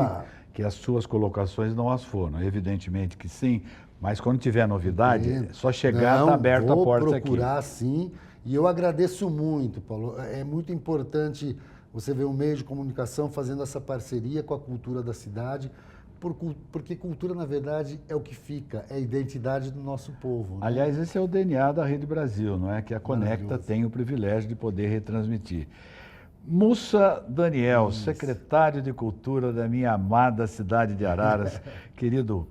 que as suas colocações não as foram, evidentemente que sim, mas quando tiver novidade, é só chegar, está aberta a porta aqui. Vou procurar, sim, e eu agradeço muito, Paulo. É muito importante você ver um meio de comunicação fazendo essa parceria com a cultura da cidade, porque cultura, na verdade, é o que fica, é a identidade do nosso povo. Né? Aliás, esse é o DNA da Rede Brasil, não é? Que a Conecta tem o privilégio de poder retransmitir. Mussa Daniel, secretário de Cultura da minha amada cidade de Araras. Querido,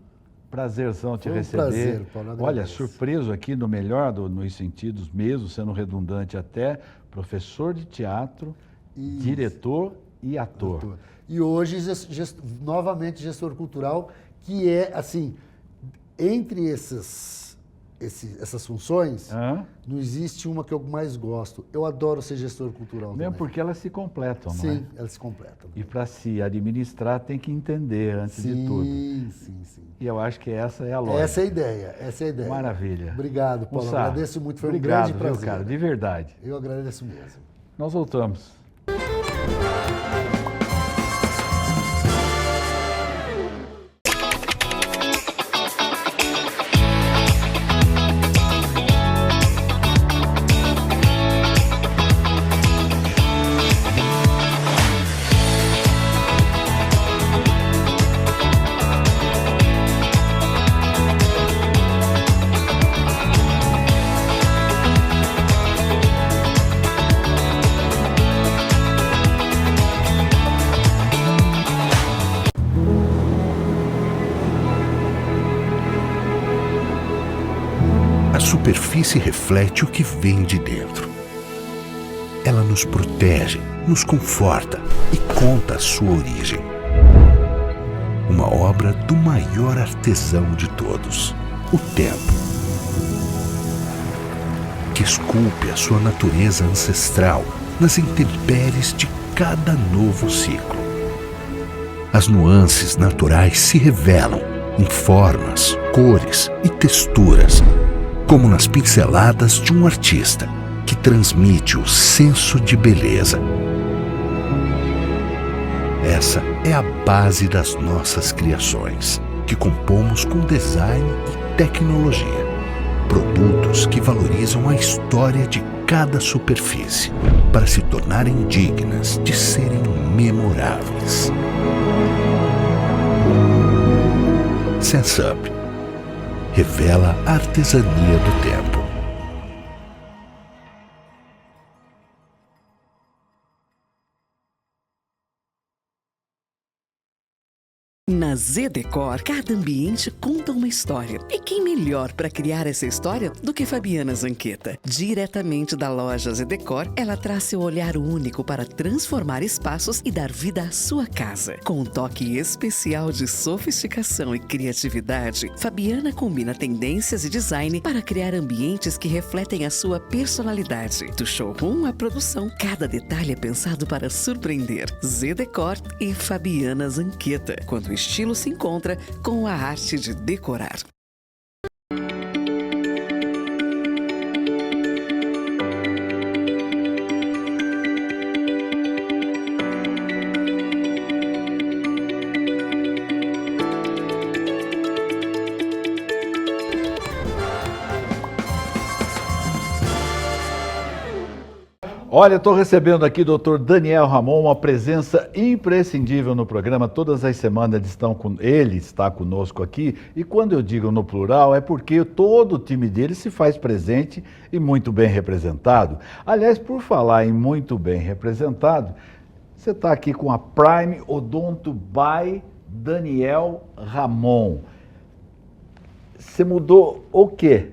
prazerzão te Foi um receber. prazer, Paulo, agradeço. Olha, surpreso aqui no melhor nos sentidos mesmo, sendo redundante até, professor de teatro, diretor e ator. E hoje, novamente, gestor cultural, que é, assim, entre essas funções, não existe uma que eu mais gosto. Eu adoro ser gestor cultural Mesmo também. porque elas se completam, não é? Sim, elas se completam. E para se administrar tem que entender antes de tudo. Sim. E eu acho que essa é a lógica. Essa é a ideia. Maravilha. Obrigado, Paulo. Mussa, Agradeço muito, foi obrigado, um grande prazer. viu, cara, de verdade. Eu agradeço mesmo. Nós voltamos. superfície reflete o que vem de dentro. Ela nos protege, nos conforta e conta a sua origem. Uma obra do maior artesão de todos, o tempo, que esculpe a sua natureza ancestral nas intempéries de cada novo ciclo. As nuances naturais se revelam em formas, cores e texturas, como nas pinceladas de um artista que transmite o senso de beleza. Essa é a base das nossas criações, que compomos com design e tecnologia. Produtos que valorizam a história de cada superfície para se tornarem dignas de serem memoráveis. SenseUp revela a artesania do tempo. Na Zedecor, cada ambiente conta uma história. E quem melhor para criar essa história do que Fabiana Zanqueta? Diretamente da loja Zedecor, ela traz seu olhar único para transformar espaços e dar vida à sua casa. Com um toque especial de sofisticação e criatividade, Fabiana combina tendências e design para criar ambientes que refletem a sua personalidade. Do showroom à produção, cada detalhe é pensado para surpreender. Zedecor e Fabiana Zanqueta. Quando o estilo se encontra com a arte de decorar. Olha, estou recebendo aqui o Dr. Daniel Ramon, uma presença imprescindível no programa. Todas as semanas ele está conosco aqui. E quando eu digo no plural, é porque todo o time dele se faz presente e muito bem representado. Aliás, por falar em muito bem representado, você está aqui com a Prime Odonto by Daniel Ramon. Você mudou o quê?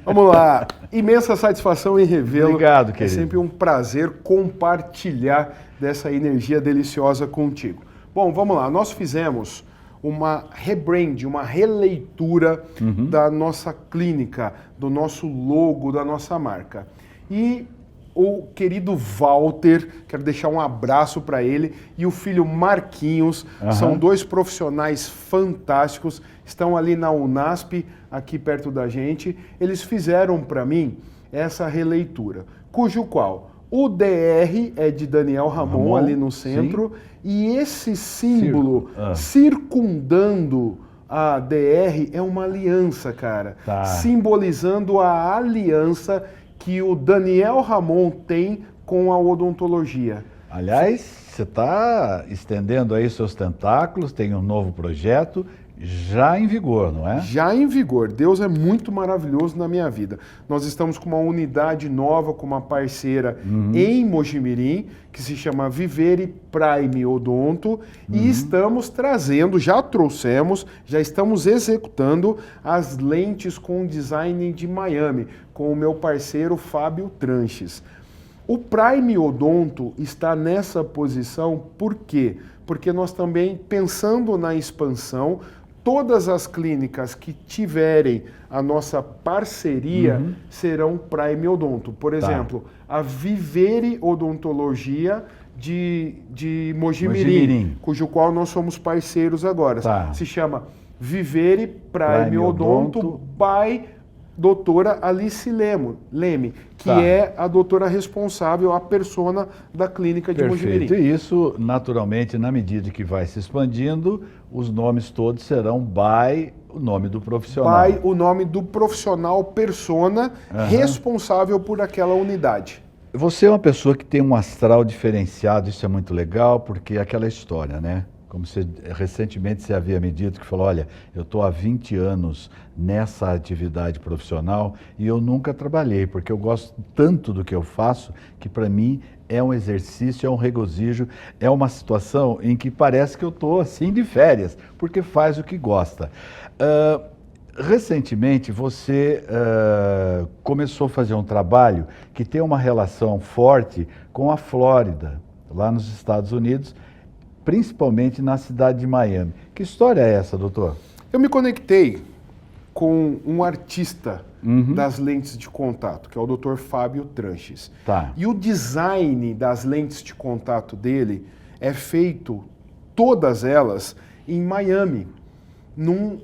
Vamos lá, imensa satisfação em revê-lo. Obrigado, querido. É sempre um prazer compartilhar dessa energia deliciosa contigo. Bom, vamos lá, nós fizemos uma rebrand, uma releitura da nossa clínica, do nosso logo, da nossa marca. E o querido Walter, quero deixar um abraço para ele, e o filho Marquinhos, são dois profissionais fantásticos, estão ali na Unasp, aqui perto da gente. Eles fizeram para mim essa releitura, cujo qual o DR é de Daniel Ramon, ali no centro, e esse símbolo circundando a DR é uma aliança, cara, simbolizando a aliança que o Daniel Ramon tem com a odontologia. Aliás, você está estendendo aí seus tentáculos, tem um novo projeto já em vigor, não é? Já em vigor. Deus é muito maravilhoso na minha vida. Nós estamos com uma unidade nova, com uma parceira em Mojimirim, que se chama Vivere Prime Odonto, e estamos trazendo, já trouxemos, já estamos executando as lentes com design de Miami, com o meu parceiro Fábio Tranches. O Prime Odonto está nessa posição por quê? Porque nós também, pensando na expansão, todas as clínicas que tiverem a nossa parceria serão Prime Odonto. Por exemplo, a Vivere Odontologia de Mojimirim, cujo qual nós somos parceiros agora. Se chama Vivere Prime Odonto by doutora Alice Leme, que é a doutora responsável, a persona da clínica de Mojimirim. E isso, naturalmente, na medida que vai se expandindo, os nomes todos serão by o nome do profissional. By o nome do profissional persona responsável por aquela unidade. Você é uma pessoa que tem um astral diferenciado, isso é muito legal, porque é aquela história, né? Como recentemente você havia me dito, que falou, olha, eu estou há 20 anos nessa atividade profissional e eu nunca trabalhei, porque eu gosto tanto do que eu faço, que para mim é um exercício, é um regozijo, é uma situação em que parece que eu estou assim de férias, porque faz o que gosta. recentemente você começou a fazer um trabalho que tem uma relação forte com a Flórida, lá nos Estados Unidos, principalmente na cidade de Miami. Que história é essa, doutor? Eu me conectei com um artista das lentes de contato, que é o Dr. Fábio Tranches. Tá. E o design das lentes de contato dele é feito, todas elas, em Miami, num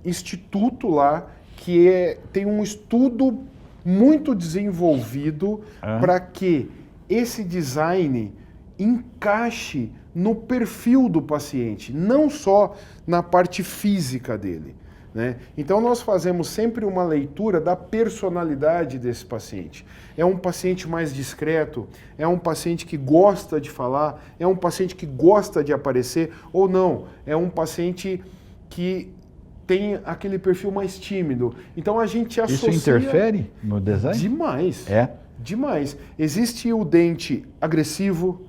instituto lá que tem um estudo muito desenvolvido para que esse design encaixe no perfil do paciente, não só na parte física dele, né? Então nós fazemos sempre uma leitura da personalidade desse paciente. É um paciente mais discreto? É um paciente que gosta de falar? É um paciente que gosta de aparecer? Ou não? É um paciente que tem aquele perfil mais tímido. Então a gente associa... Isso interfere no design? Demais. É? Demais. Existe o dente agressivo,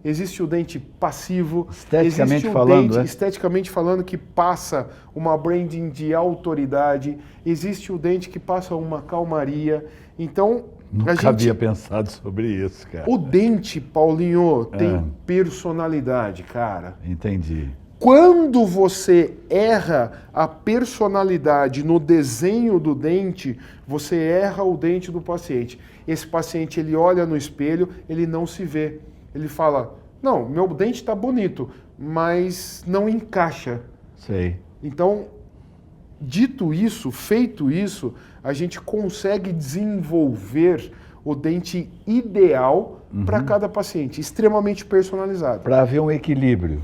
existe o dente passivo, esteticamente existe o falando, dente, esteticamente falando, que passa uma branding de autoridade, existe o dente que passa uma calmaria. Então, nunca havia pensado sobre isso, cara. O dente, Paulinho, tem personalidade, cara. Entendi. Quando você erra a personalidade no desenho do dente, você erra o dente do paciente. Esse paciente, ele olha no espelho, ele não se vê. Ele fala, não, meu dente está bonito, mas não encaixa. Sei. Então, dito isso, feito isso, a gente consegue desenvolver o dente ideal para cada paciente, extremamente personalizado. Para haver um equilíbrio.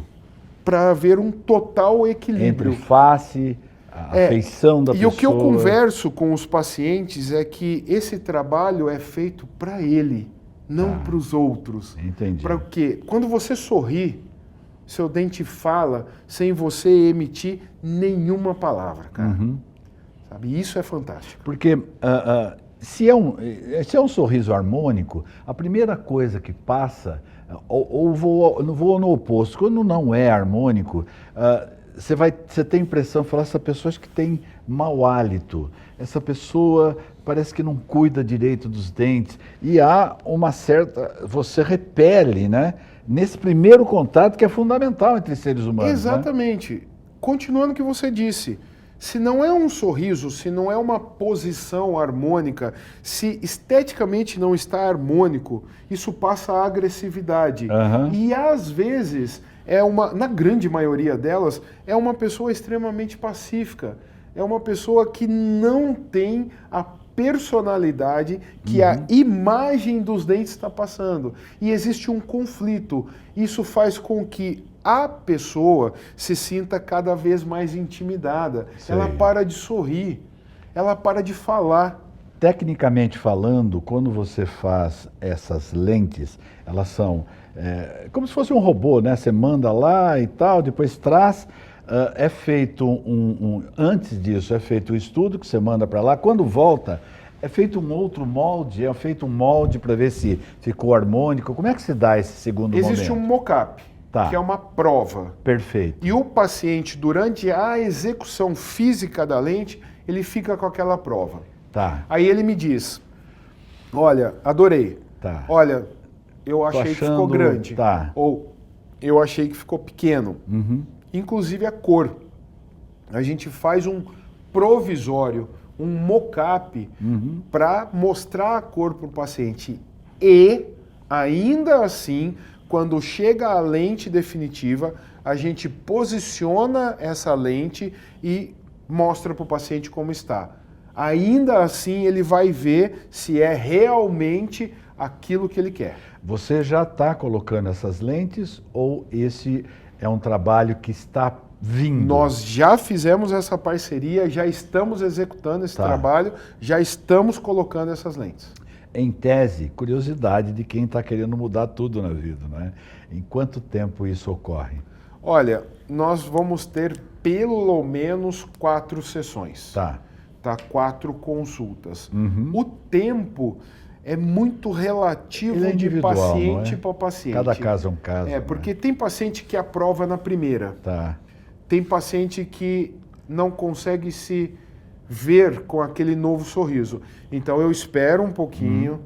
Para haver um total equilíbrio. Entre face, a feição da pessoa. E o que eu converso com os pacientes é que esse trabalho é feito para ele, não para os outros. Entendi. Para quê? Quando você sorri, seu dente fala sem você emitir nenhuma palavra, cara. Sabe? Isso é fantástico. Porque se é um sorriso harmônico, a primeira coisa que passa, ou vou no oposto, quando não é harmônico, você tem a impressão de falar, essa pessoa acho que tem mau hálito, essa pessoa parece que não cuida direito dos dentes, e há uma certa, você repele, né? Nesse primeiro contato que é fundamental entre seres humanos. Exatamente. Né? Continuando o que você disse, se não é um sorriso, se não é uma posição harmônica, se esteticamente não está harmônico, isso passa a agressividade. E às vezes, na grande maioria delas, é uma pessoa extremamente pacífica. É uma pessoa que não tem a personalidade que a imagem dos dentes está passando. E existe um conflito. Isso faz com que a pessoa se sinta cada vez mais intimidada. Sei. Ela para de sorrir, ela para de falar. Tecnicamente falando, quando você faz essas lentes, elas são como se fosse um robô, né? Você manda lá e tal, depois traz. É feito antes disso, é feito um estudo que você manda para lá. Quando volta, é feito um outro molde, é feito um molde para ver se ficou harmônico. Como é que se dá esse segundo momento? Existe um mock-up, que é uma prova. Perfeito. E o paciente, durante a execução física da lente, ele fica com aquela prova. Tá. Aí ele me diz, olha, adorei. Tá. Olha, eu achei que ficou grande. Tá. Ou eu achei que ficou pequeno. Inclusive a cor. A gente faz um provisório, um mock-up para mostrar a cor para o paciente. E, ainda assim, quando chega a lente definitiva, a gente posiciona essa lente e mostra para o paciente como está. Ainda assim, ele vai ver se é realmente aquilo que ele quer. Você já está colocando essas lentes ou esse é um trabalho que está vindo? Nós já fizemos essa parceria, já estamos executando esse trabalho, já estamos colocando essas lentes. Em tese, curiosidade de quem está querendo mudar tudo na vida, né? Em quanto tempo isso ocorre? Olha, nós vamos ter pelo menos 4 sessões. Tá. 4 consultas. O tempo é muito relativo de paciente para paciente. Cada caso é um caso. Porque tem paciente que aprova na primeira. Tá. Tem paciente que não consegue se ver com aquele novo sorriso. Então eu espero um pouquinho,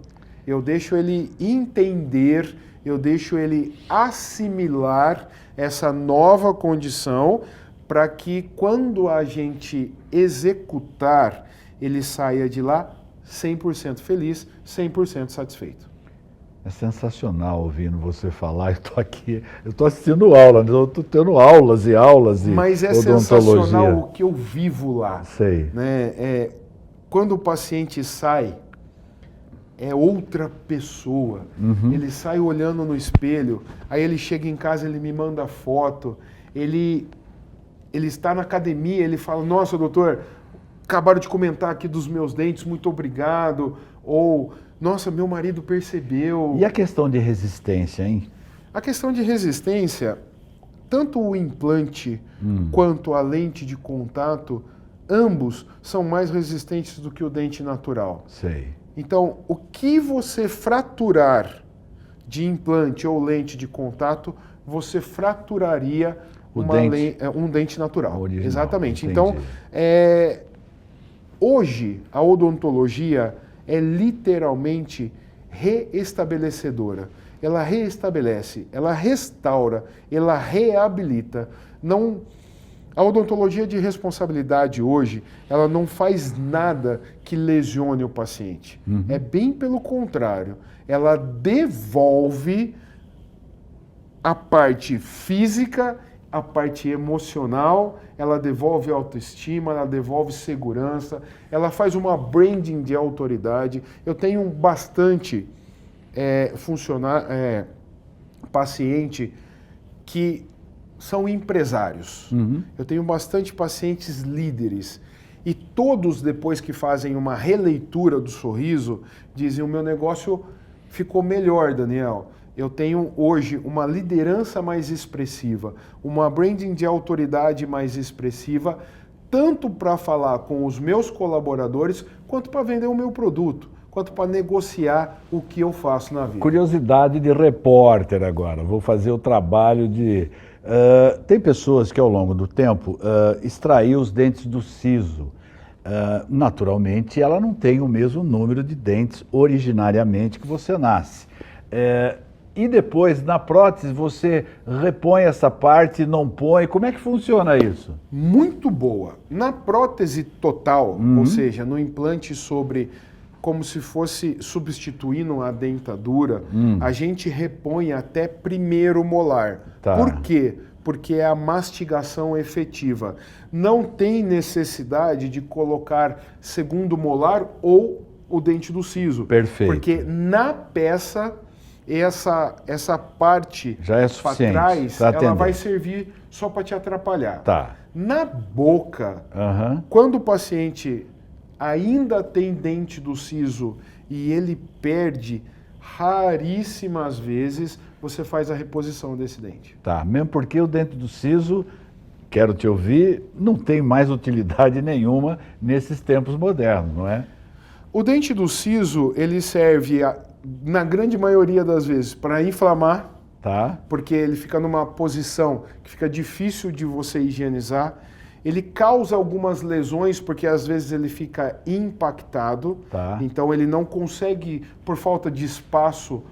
eu deixo ele entender, eu deixo ele assimilar essa nova condição para que quando a gente executar, ele saia de lá 100% feliz, 100% satisfeito. É sensacional ouvindo você falar. Eu estou aqui, eu estou assistindo aula, eu estou tendo aulas e aulas de Mas é odontologia. sensacional o que eu vivo lá. Sei. Né? Quando o paciente sai, é outra pessoa. Ele sai olhando no espelho, aí ele chega em casa, ele me manda foto, ele está na academia, ele fala, nossa, doutor, acabaram de comentar aqui dos meus dentes, muito obrigado. Ou, nossa, meu marido percebeu. E a questão de resistência, hein? A questão de resistência, tanto o implante quanto a lente de contato, ambos são mais resistentes do que o dente natural. Sei. Então, o que você fraturar de implante ou lente de contato, você fraturaria um dente natural. Original, exatamente. entendi. Então, hoje, a odontologia é literalmente reestabelecedora. Ela reestabelece, ela restaura, ela reabilita. A odontologia de responsabilidade hoje, ela não faz nada que lesione o paciente. É bem pelo contrário. Ela devolve a parte física, a parte emocional, ela devolve autoestima, ela devolve segurança, ela faz uma branding de autoridade. Eu tenho bastante paciente que são empresários. Eu tenho bastante pacientes líderes. E todos, depois que fazem uma releitura do sorriso, dizem, o meu negócio ficou melhor, Daniel. Eu tenho hoje uma liderança mais expressiva, uma branding de autoridade mais expressiva, tanto para falar com os meus colaboradores, quanto para vender o meu produto, quanto para negociar o que eu faço na vida. Curiosidade de repórter agora. Vou fazer o trabalho de... tem pessoas que ao longo do tempo extraíram os dentes do siso. Naturalmente, ela não tem o mesmo número de dentes originariamente que você nasce. E depois, na prótese, você repõe essa parte, não põe? Como é que funciona isso? Muito boa. Na prótese total, ou seja, no implante como se fosse substituindo a dentadura, a gente repõe até primeiro molar. Tá. Por quê? Porque é a mastigação efetiva. Não tem necessidade de colocar segundo molar ou o dente do siso. Perfeito. Porque na peça, essa parte já é para trás, ela vai servir só para te atrapalhar. Tá. Na boca, quando o paciente ainda tem dente do siso e ele perde, raríssimas vezes você faz a reposição desse dente. Tá, mesmo porque o dente do siso, quero te ouvir, não tem mais utilidade nenhuma nesses tempos modernos, não é? O dente do siso, ele serve, na grande maioria das vezes, para inflamar, tá, porque ele fica numa posição que fica difícil de você higienizar. Ele causa algumas lesões, porque às vezes ele fica impactado, tá, então ele não consegue, por falta de espaço,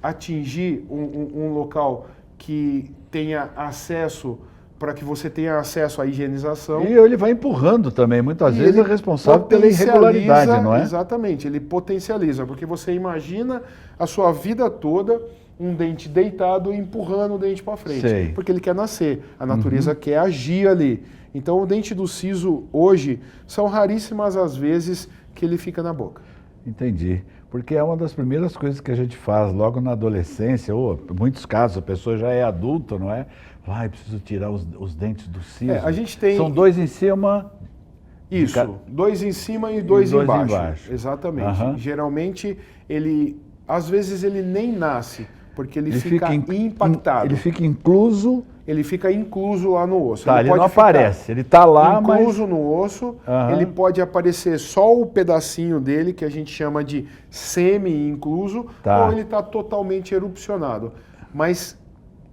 atingir um local que tenha acesso, para que você tenha acesso à higienização. E ele vai empurrando também, muitas vezes é responsável pela irregularidade, não é? Exatamente, ele potencializa, porque você imagina a sua vida toda um dente deitado empurrando o dente para frente. Sei. Porque ele quer nascer, a natureza quer agir ali. Então o dente do siso hoje são raríssimas as vezes que ele fica na boca. Entendi. Porque é uma das primeiras coisas que a gente faz logo na adolescência, ou em muitos casos a pessoa já é adulta, não é? Vai, preciso tirar os dentes do siso. A gente tem... São dois em cima... Isso, dois em cima e dois embaixo. Exatamente. Geralmente, às vezes ele nem nasce, porque ele fica impactado. Ele fica incluso... Ele fica incluso lá no osso. Tá, ele não aparece, ele está lá, mas... Incluso no osso, ele pode aparecer só o pedacinho dele, que a gente chama de semi-incluso, ou ele está totalmente erupcionado. Mas,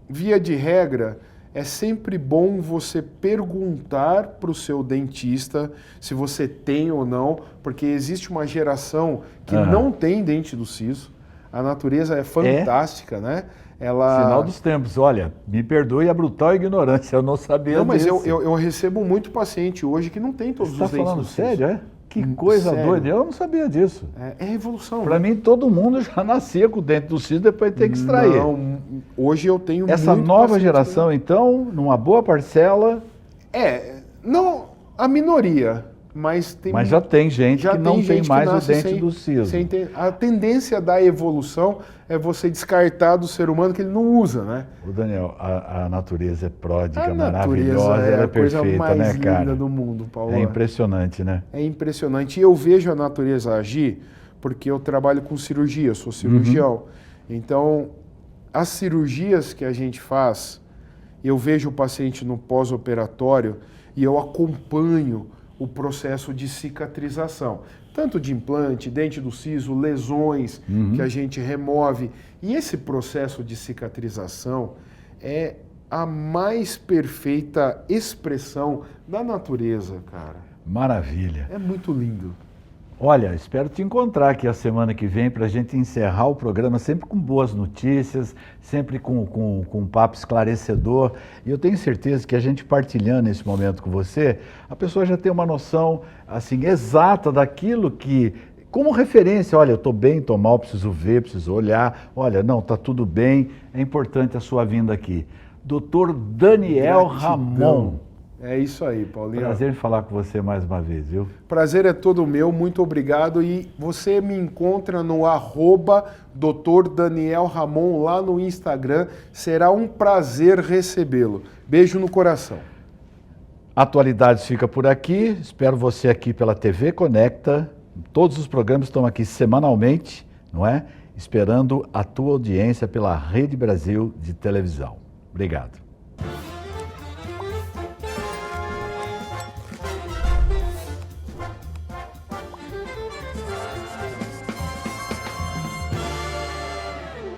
via de regra, é sempre bom você perguntar para o seu dentista se você tem ou não, porque existe uma geração que não tem dente do siso. A natureza é fantástica, né? Ela... Sinal dos tempos. Olha, me perdoe a brutal ignorância, eu não sabia Não, mas disso. eu recebo muito paciente hoje que não tem todos os dentes do siso. Você está falando sério, é? Que coisa Sério. doida, eu não sabia disso. É revolução. Para mim, todo mundo já nascia com o dente do siso, depois tem que extrair. Não, hoje eu tenho Essa muito nova paciente geração, então, numa boa parcela... não a minoria, mas tem... Mas já tem gente que não tem mais o nasce dente do siso. A tendência da evolução é você descartar do ser humano que ele não usa, né? O Daniel, a natureza é pródiga, A maravilhosa, natureza é ela é a coisa perfeita, mais né, linda cara? do mundo, Paulo. É impressionante, né? É impressionante. E eu vejo a natureza agir porque eu trabalho com cirurgia, sou cirurgião. Então, as cirurgias que a gente faz, eu vejo o paciente no pós-operatório e eu acompanho o processo de cicatrização. Tanto de implante, dente do siso, lesões que a gente remove. E esse processo de cicatrização é a mais perfeita expressão da natureza, cara. Maravilha. É muito lindo. Olha, espero te encontrar aqui a semana que vem para a gente encerrar o programa sempre com boas notícias, sempre com um papo esclarecedor. E eu tenho certeza que a gente partilhando esse momento com você, a pessoa já tem uma noção assim exata daquilo que, como referência, olha, eu estou bem, estou mal, preciso ver, preciso olhar, olha, não, está tudo bem, é importante a sua vinda aqui. Dr. Daniel Ramon. É isso aí, Paulinho. Prazer em falar com você mais uma vez, viu? Prazer é todo meu, muito obrigado. E você me encontra no @Dr. Daniel Ramon lá no Instagram. Será um prazer recebê-lo. Beijo no coração. Atualidades fica por aqui. Espero você aqui pela TV Conecta. Todos os programas estão aqui semanalmente, não é? Esperando a tua audiência pela Rede Brasil de televisão. Obrigado.